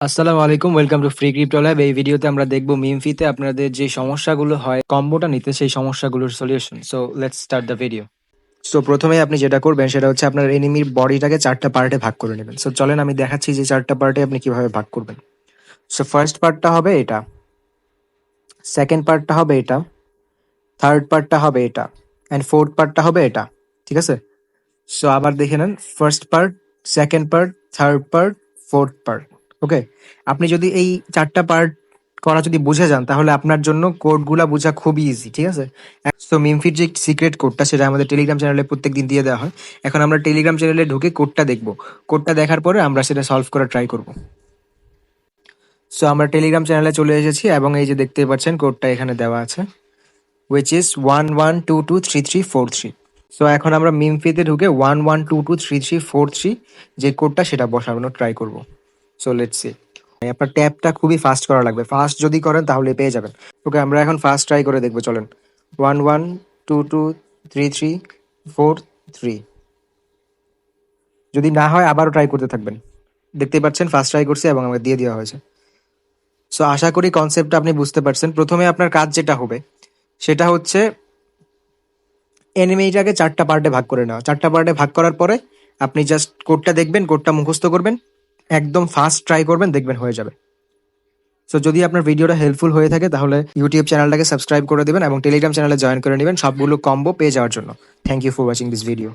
আসসালামু আলাইকুম, welcome to free crypto lab. এই ভিডিওতে আমরা দেখব মিমফিতে আপনাদের যে সমস্যাগুলো হয় কম্বোটা নিতে, সেই সমস্যাগুলোর solution. So let's start the video. So প্রথমে আপনি যেটা করবেন সেটা হচ্ছে আপনার এনিমির বডিটাকে 4টা পার্টে ভাগ করে নেবেন। সো চলেন আমি দেখাচ্ছি যে 4টা পার্টে আপনি কিভাবে ভাগ করবেন। সো ফার্স্ট পার্টটা হবে এটা, সেকেন্ড পার্টটা হবে এটা, থার্ড পার্টটা হবে এটা, অ্যান্ড ফোর্থ পার্টটা হবে এটা। ঠিক আছে? সো আবার দেখে নেন, first part, second part, third part, fourth part. Okay, আপনি যদি এই 4টা পার্ট করা যদি বুঝে যান তাহলে আপনার জন্য কোডগুলা বোঝা খুবই ইজি। ঠিক আছে? সো মিমফির যে সিক্রেট কোডটা সেটা আমাদের টেলিগ্রাম চ্যানেলে প্রত্যেকদিন দিয়ে দেওয়া হয়। এখন আমরা টেলিগ্রাম চ্যানেলে ঢুকে কোডটা দেখব। কোডটা দেখার পরে আমরা সেটা সলভ করার ট্রাই করব। সো আমরা টেলিগ্রাম চ্যানেলে চলে এসেছি এবং এই যে দেখতে পাচ্ছেন কোডটা এখানে দেওয়া আছে, which is 11223343। সো এখন আমরা মিমফিতে ঢুকে 11223343 যে কোডটা সেটা বসানোর ট্রাই করব। So let's see. আপনার ট্যাবটা খুবই ফাস্ট করা লাগবে, ফাস্ট যদি করেন তাহলে পেয়ে যাবেন। ওকে, আমরা এখন ফাস্ট ট্রাই করে দেখবো, চলেন। 11223343। যদি না হয় আবারও ট্রাই করতে থাকবেন। দেখতেই পাচ্ছেন ফার্স্ট ট্রাই করছি এবং আমাকে দিয়ে দেওয়া হয়েছে। সো আশা করি কনসেপ্টটা আপনি বুঝতে পারছেন। প্রথমে আপনার কাজ যেটা হবে সেটা হচ্ছে এনিমিটাকে 4টা পার্টে ভাগ করে নেওয়া। 4টা পার্টে ভাগ করার পরে আপনি জাস্ট কোডটা দেখবেন, কোডটা মুখস্থ করবেন, একদম ফাস্ট ট্রাই করবেন, দেখবেন হয়ে যাবে। সো যদি আপনার ভিডিওটা হেল্পফুল হয়ে থাকে তাহলে ইউটিউব চ্যানেলটাকে সাবস্ক্রাইব করে দেবেন এবং টেলিগ্রাম চ্যানেলে জয়েন করে নেবেন সবগুলো কম্বো পেয়ে যাওয়ার জন্য। Thank you for watching this video.